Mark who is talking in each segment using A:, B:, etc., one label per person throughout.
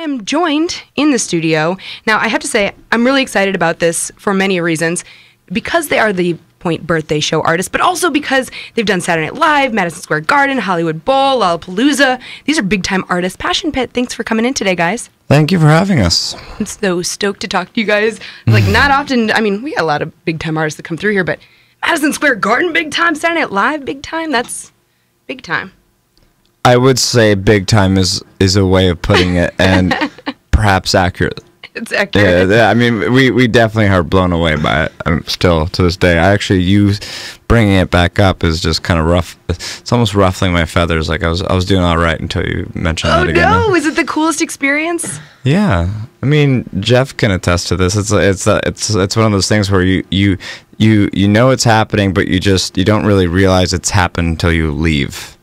A: am joined in the studio. Now, I have to say, I'm really excited about this for many reasons. Because they are the Point Birthday Show artists, but also because they've done Saturday Night Live, Madison Square Garden, Hollywood Bowl, Lollapalooza. These are big-time artists. Passion Pit, thanks for coming in today, guys.
B: Thank you for having us.
A: I'm so stoked to talk to you guys. Like, not often, I mean, we got a lot of big-time artists that come through here, but Madison Square Garden, big time. Saturday Night Live, big time. That's big time.
B: I would say big time is a way of putting it, and perhaps accurate.
A: It's accurate.
B: Yeah, I mean, we definitely are blown away by it. Still to this day. You bringing it back up is just kind of rough. It's almost ruffling my feathers. Like I was doing all right until you mentioned that again.
A: Oh no! Is it the coolest experience?
B: Yeah, I mean, Jeff can attest to this. It's one of those things where you know it's happening, but you don't really realize it's happened until you leave.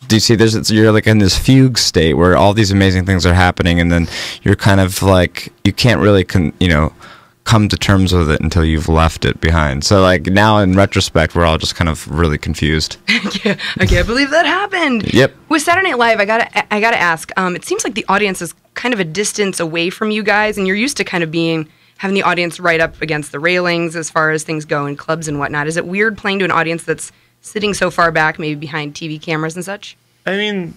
B: Do you see? You're like in this fugue state where all these amazing things are happening, and then you're kind of like you can't really come to terms with it until you've left it behind. So like now in retrospect, we're all just kind of really confused.
A: Yeah, I can't believe that happened.
B: Yep.
A: With Saturday Night Live, I gotta ask. It seems like the audience is kind of a distance away from you guys, and you're used to kind of having the audience right up against the railings as far as things go in clubs and whatnot. Is it weird playing to an audience that's sitting so far back, maybe behind TV cameras and such?
C: I mean,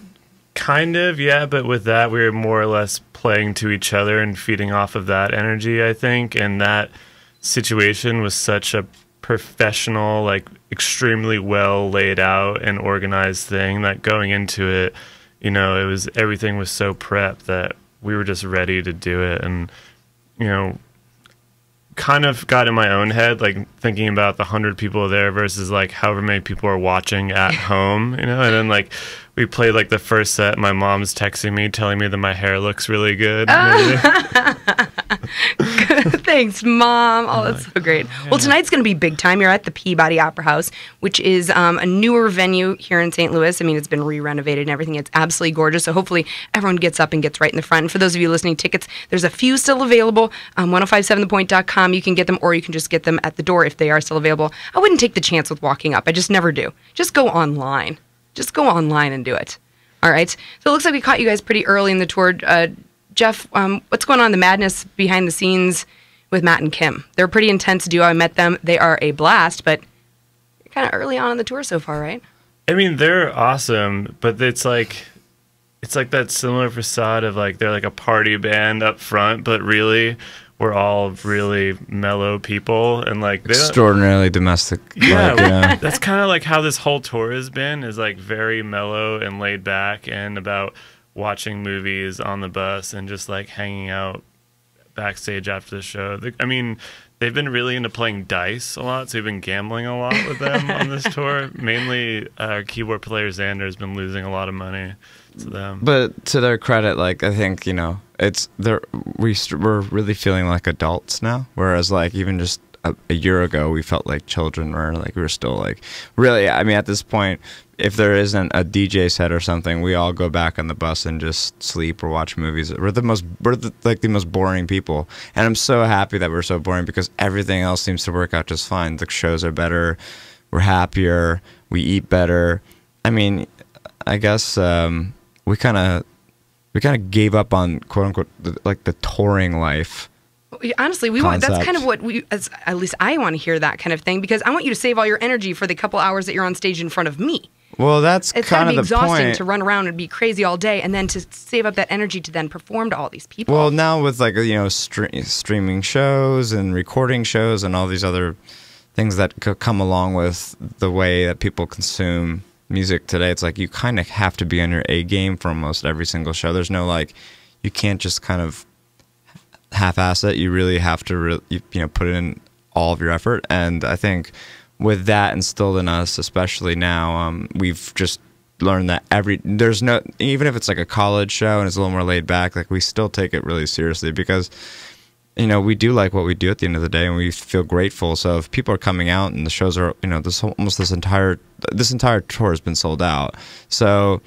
C: kind of, yeah, but with that, we were more or less playing to each other and feeding off of that energy, I think, and that situation was such a professional, like, extremely well laid out and organized thing that going into it, everything was so prepped that we were just ready to do it, and, kind of got in my own head, like thinking about the 100 people there versus like however many people are watching at home, and then like we played like the first set. My mom's texting me, telling me that my hair looks really good.
A: Thanks, Mom. Oh, that's so great. Well, tonight's going to be big time. You're at the Peabody Opera House, which is a newer venue here in St. Louis. I mean, it's been re-renovated and everything. It's absolutely gorgeous. So hopefully everyone gets up and gets right in the front. And for those of you listening, tickets, there's a few still available. 1057thepoint.com. You can get them, or you can just get them at the door if they are still available. I wouldn't take the chance with walking up. I just never do. Just go online. Just go online and do it. All right. So it looks like we caught you guys pretty early in the tour. Jeff, what's going on, the madness behind the scenes with Matt and Kim? They're a pretty intense duo. I met them. They are a blast, but you're kind of early on in the tour so far, right?
C: I mean, they're awesome, but it's like that similar facade of like they're like a party band up front, but really we're all really mellow people and like
B: extraordinarily domestic.
C: Yeah, that's kind of like how this whole tour has been, is like very mellow and laid back and about watching movies on the bus and just like hanging out backstage after the show. I mean, they've been really into playing dice a lot, so we've been gambling a lot with them on this tour. Mainly our keyboard player Xander has been losing a lot of money to them. But
B: to their credit, like I think we're really feeling like adults now, whereas like even just a year ago we felt like children, or like we were still like really. I mean, at this point, if there isn't a DJ set or something, we all go back on the bus and just sleep or watch movies. We're the most boring people, and I'm so happy that we're so boring because everything else seems to work out just fine. The shows are better, we're happier, we eat better. I mean, I guess we kind of gave up on quote unquote the touring life.
A: Honestly, that's kind of what at least I want to hear that kind of thing, because I want you to save all your energy for the couple hours that you're on stage in front of me.
B: Well, it's kind of the
A: exhausting
B: point.
A: To run around and be crazy all day, and then to save up that energy to then perform to all these people.
B: Well, now with like streaming shows and recording shows and all these other things that could come along with the way that people consume music today, it's like you kind of have to be on your A game for almost every single show. There's no like, you can't just kind of half-ass it. You really have to put in all of your effort, and I think with that instilled in us, especially now, we've just learned that even if it's like a college show and it's a little more laid back, like we still take it really seriously because we do like what we do at the end of the day, and we feel grateful. So if people are coming out and the shows are this entire tour has been sold out, so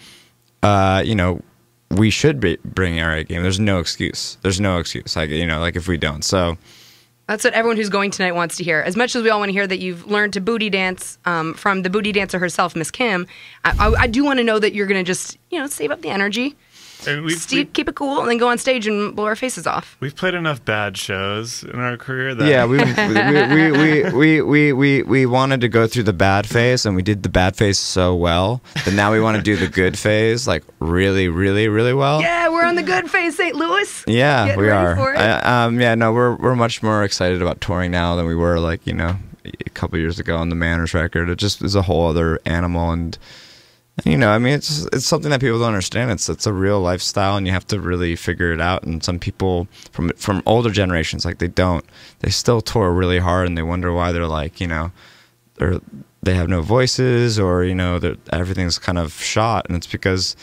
B: we should be bringing our A game. There's no excuse. Like if we don't. So
A: that's what everyone who's going tonight wants to hear. As much as we all want to hear that you've learned to booty dance from the booty dancer herself, Miss Kim, I do want to know that you're going to just save up the energy
C: And
A: keep it cool, and then go on stage and blow our faces off.
C: We've played enough bad shows in our career that
B: we wanted to go through the bad phase, and we did the bad phase so well that now we want to do the good phase like really, really, really well.
A: Yeah, we're on the good phase, St. Louis.
B: Yeah, we are.
A: For it.
B: We're much more excited about touring now than we were a couple years ago on the Manners record. It just is a whole other animal, and it's something that people don't understand. It's a real lifestyle, and you have to really figure it out. And some people from older generations, they still tour really hard, and they wonder why they're they have no voices, or everything's kind of shot, and it's because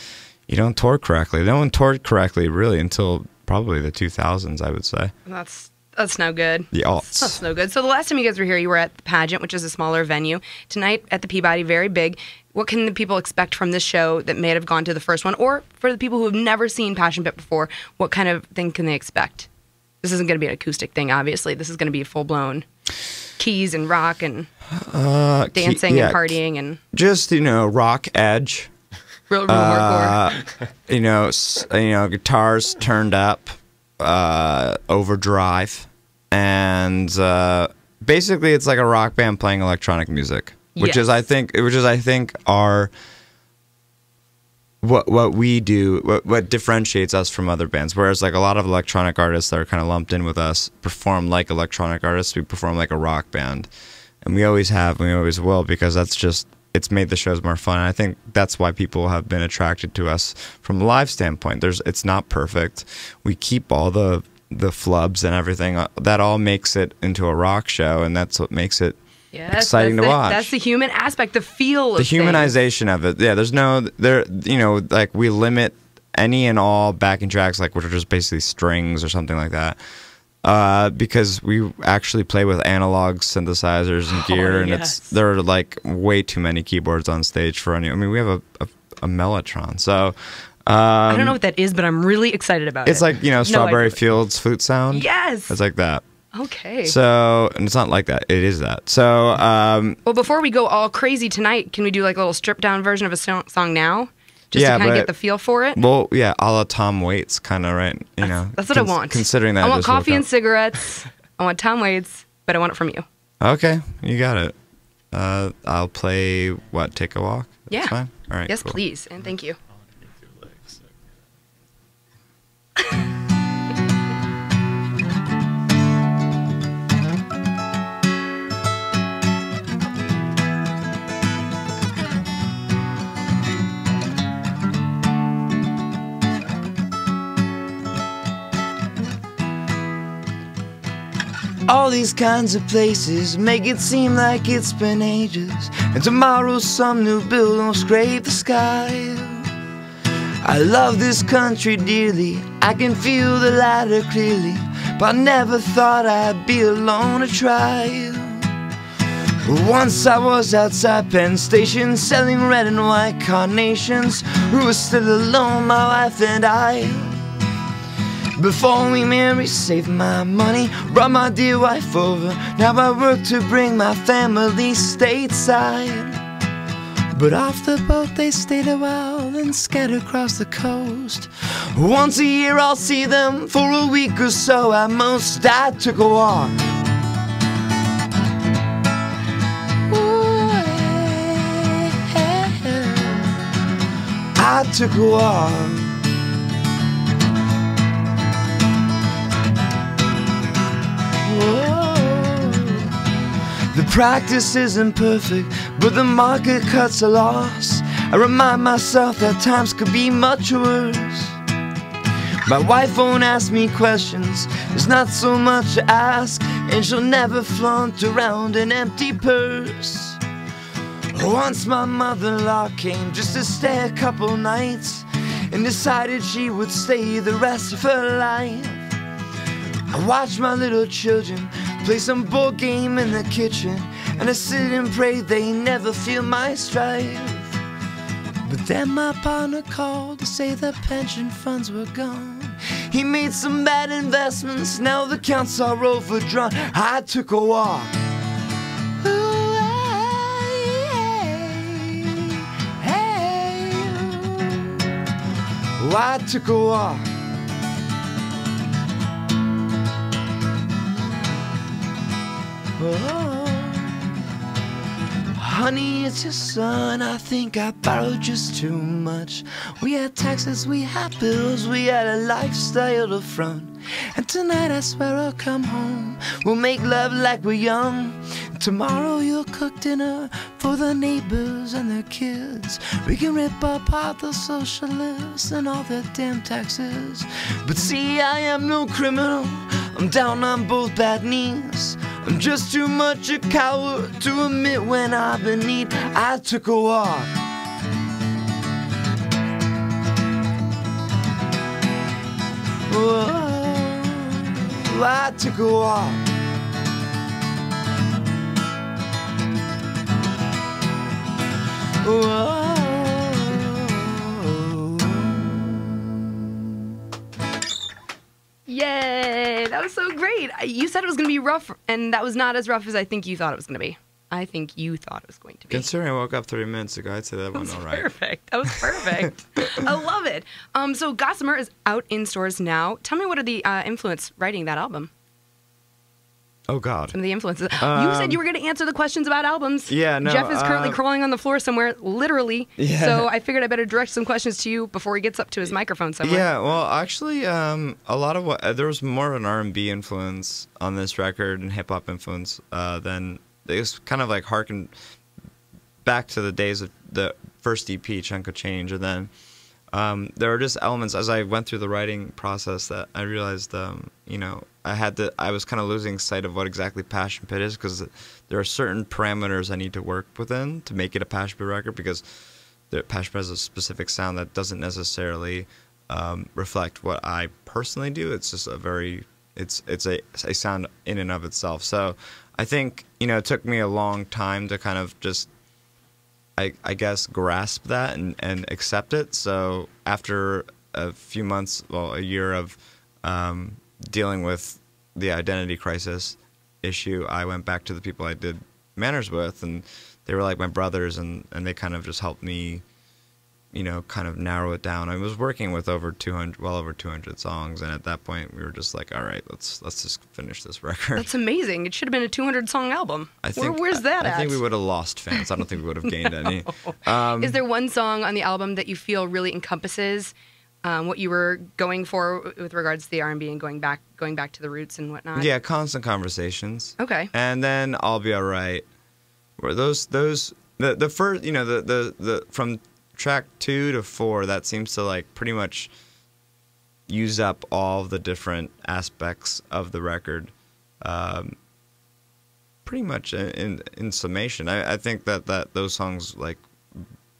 B: you don't tour correctly. No one toured correctly really until probably the 2000s, I would say.
A: That's no good.
B: The aughts.
A: That's no good. So the last time you guys were here, you were at the Pageant, which is a smaller venue. Tonight at the Peabody, very big. What can the people expect from this show that may have gone to the first one? Or for the people who have never seen Passion Pit before, what kind of thing can they expect? This isn't going to be an acoustic thing, obviously. This is going to be full-blown keys and rock and dancing and partying. And
B: just, rock edge.
A: Real hardcore.
B: Guitars turned up. Overdrive, and basically it's like a rock band playing electronic music, which is I think our what we do, what differentiates us from other bands. Whereas like a lot of electronic artists that are kind of lumped in with us perform like electronic artists, we perform like a rock band, and we always have, and we always will, because it's made the shows more fun. And I think that's why people have been attracted to us from a live standpoint. It's not perfect. We keep all the flubs and everything. That all makes it into a rock show, and that's what makes it exciting to watch.
A: That's the human aspect, the feel of
B: the humanization of it. Yeah, we limit any and all backing tracks, which are just basically strings or something like that. Because we actually play with analog synthesizers and gear, and there are way too many keyboards on stage for any. I mean, we have a Mellotron, so
A: I don't know what that is, but I'm really excited about it.
B: It's like Strawberry Fields flute sound.
A: Yes,
B: it's like that.
A: Okay.
B: So, and it's not like that. It is that. So,
A: well, before we go all crazy tonight, can we do a little stripped down version of a song now? Just to kind of get the feel for it?
B: Well, yeah, a la Tom Waits, kind of, right?
A: That's what I want.
B: Considering that
A: I want coffee and cigarettes. I want Tom Waits, but I want it from you.
B: Okay, you got it. I'll play, Take a Walk?
A: That's
B: fine? All right,
A: yes,
B: cool.
A: Please, and thank you.
D: All these kinds of places make it seem like it's been ages, and tomorrow some new bill will scrape the sky. I love this country dearly, I can feel the ladder clearly, but I never thought I'd be alone to try. Once I was outside Penn Station selling red and white carnations. We were still alone, my wife and I. Before we married, saved my money, brought my dear wife over. Now I work to bring my family stateside. But off the boat they stayed a while and scattered across the coast. Once a year I'll see them for a week or so at most. I took a walk. I took a walk. The practice isn't perfect, but the market cuts a loss. I remind myself that times could be much worse. My wife won't ask me questions, there's not so much to ask, and she'll never flaunt around an empty purse. Once my mother-in-law came just to stay a couple nights, and decided she would stay the rest of her life. I watch my little children play some board game in the kitchen, and I sit and pray they never feel my strife. But then my partner called to say the pension funds were gone. He made some bad investments, now the accounts are overdrawn. I took a walk. I took a walk. Oh, honey, it's your son. I think I borrowed just too much. We had taxes, we had bills, we had a lifestyle to front. And tonight I swear I'll come home. We'll make love like we're young. Tomorrow you'll cook dinner for the neighbors and their kids. We can rip apart the socialists and all their damn taxes. But see, I am no criminal. I'm down on both bad knees. I'm just too much a coward to admit when I've been need. I took a walk. Whoa, I took a walk. Whoa.
A: Yay! That was so great. You said it was going to be rough, and that was not as rough as I think you thought it was going to be. I think you thought it was going to be.
B: Considering I woke up 30 minutes ago, I'd say that went all right.
A: Perfect. That was perfect. I love it. So Gossamer is out in stores now. Tell me, what are the influence writing that album?
B: Oh, God.
A: Some of the influences. You said you were going to answer the questions about albums.
B: Yeah, no.
A: Jeff is currently crawling on the floor somewhere, literally.
B: Yeah.
A: So I figured I better direct some questions to you before he gets up to his microphone somewhere.
B: Yeah, well, actually, a lot of what there was more of an R&B influence on this record and hip hop influence than it was kind of like harkened back to the days of the first EP, Chunk of Change, and then there were just elements as I went through the writing process that I realized, you know, I was kind of losing sight of what exactly Passion Pit is, because there are certain parameters I need to work within to make it a Passion Pit record, because Passion Pit has a specific sound that doesn't necessarily reflect what I personally do. It's just it's a sound in and of itself. So I think, you know, it took me a long time to kind of just, I guess, grasp that and accept it. So after a few months, well, a year of dealing with the identity crisis issue, I went back to the people I did Manners with, and they were like my brothers, and they kind of just helped me, you know, kind of narrow it down. I was working with well over 200 songs, and at that point we were just like, all right, let's just finish this record.
A: That's amazing. It should have been a 200-song album. Where's that at?
B: I think we would have lost fans. I don't think we would have gained any.
A: Is there one song on the album that you feel really encompasses what you were going for with regards to the R&B and going back to the roots and whatnot?
B: Yeah, Constant Conversations.
A: Okay.
B: And then I'll Be Alright. Where the first, you know, the from track 2 to 4, that seems to like pretty much use up all the different aspects of the record. Pretty much in summation, I think that those songs like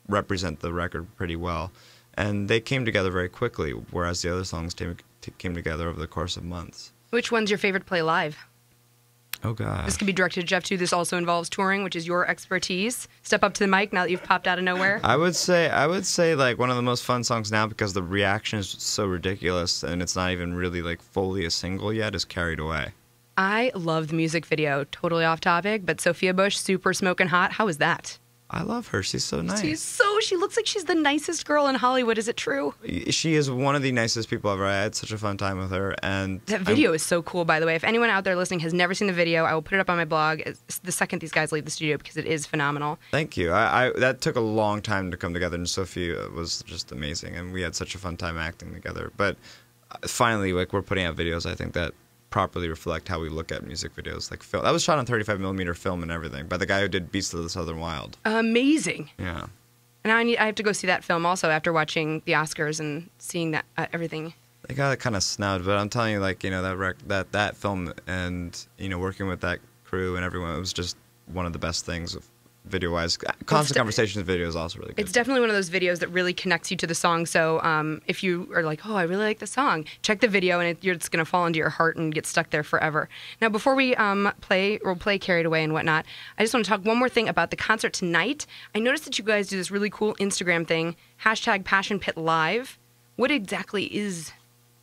B: represent the record pretty well. And they came together very quickly, whereas the other songs came together over the course of months. Which
A: one's your favorite to play live?
B: Oh, God.
A: This could be directed to Jeff, too. This also involves touring, which is your expertise. Step up to the mic now that you've popped out of nowhere.
B: I would say like one of the most fun songs now, because the reaction is so ridiculous and it's not even really like fully a single yet, is Carried Away.
A: I love the music video. Totally off topic, but Sophia Bush, super smoking hot. How was that?
B: I love her. She's so nice.
A: She looks like she's the nicest girl in Hollywood. Is it true?
B: She is one of the nicest people ever. I had such a fun time with her. And
A: that video is so cool, by the way. If anyone out there listening has never seen the video, I will put it up on my blog the second these guys leave the studio, because it is phenomenal.
B: Thank you. That took a long time to come together, and Sophia was just amazing, and we had such a fun time acting together. But finally, like, we're putting out videos, I think, that properly reflect how we look at music videos. Like film, that was shot on 35mm film and everything by the guy who did Beasts of the Southern Wild. Amazing. Yeah. And I have to go see that film also after watching the Oscars and seeing that everything. They got it kind of snubbed, but I'm telling you, like, you know, that film and, you know, working with that crew and everyone, it was just one of the best things of video-wise. Constant Conversations video is also really good. It's definitely one of those videos that really connects you to the song. So if you are like, oh, I really like the song, check the video, and it's going to fall into your heart and get stuck there forever. Now, before we play Carried Away and whatnot, I just want to talk one more thing about the concert tonight. I noticed that you guys do this really cool Instagram thing, #PassionPitLive. What exactly is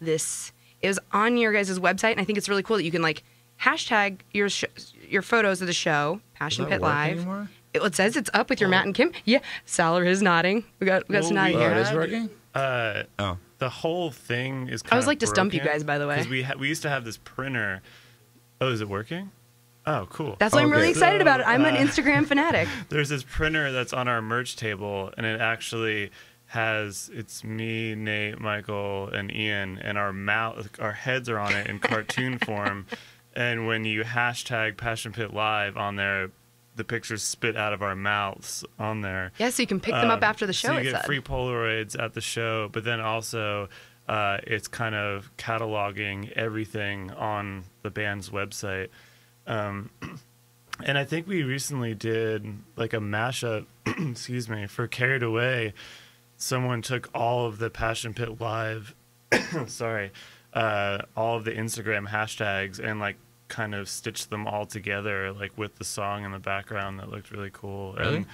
B: this? It was on your guys' website, and I think it's really cool that you can, like, hashtag your photos of the show, Passion Pit Live. It says it's up with your Matt and Kim. Yeah, Salar is nodding. We got some nodding here. Oh, it is working?
C: the whole thing is kind
A: I always
C: of
A: like to stump you
C: broken,
A: guys, by the way.
C: because we used to have this printer. Oh, is it working? Oh, cool.
A: That's why I'm really
B: Okay.
A: excited about it. I'm an Instagram fanatic.
C: There's this printer that's on our merch table, and it actually has, it's me, Nate, Michael, and Ian, and our heads are on it in cartoon form. And when you hashtag Passion Pit Live on there, the pictures spit out of our mouths on there.
A: Yeah, so you can pick them up after the show.
C: So you
A: it
C: get
A: said.
C: free Polaroids at the show, but then also it's kind of cataloging everything on the band's website. And I think we recently did like a mashup, excuse me, for Carried Away. Someone took all of the Passion Pit Live, sorry, all of the Instagram hashtags and like kind of stitched them all together, like with the song in the background. That looked really cool.
B: Really?
C: And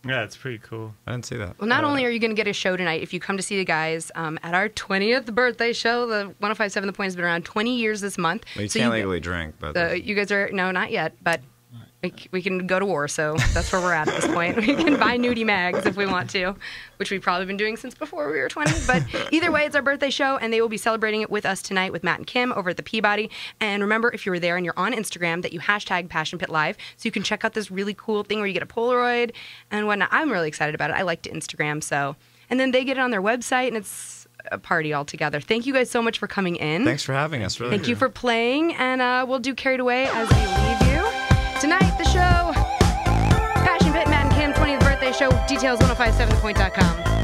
C: yeah, it's pretty cool.
B: I didn't see that.
A: Well, not only are you going to get a show tonight, if you come to see the guys at our 20th birthday show, the 1057 The Point has been around 20 years this month.
B: Well, you
A: So
B: can't legally drink, but
A: you guys are, no, not yet, but we can go to war, so that's where we're at this point. We can buy nudie mags if we want to, which we've probably been doing since before we were 20. But either way, it's our birthday show, and they will be celebrating it with us tonight with Matt and Kim over at the Peabody. And remember, if you were there and you're on Instagram, that you hashtag Passion Pit Live, so you can check out this really cool thing where you get a Polaroid and whatnot. I'm really excited about it. I like to Instagram, so. And then they get it on their website, and it's a party altogether. Thank you guys so much for coming in.
B: thanks for having us. Really.
A: Thank you for playing, and we'll do Carried Away as we leave you. Tonight, the show, Passion Pit, Matt and Kim, 20th birthday show. Details 1057thepoint.com.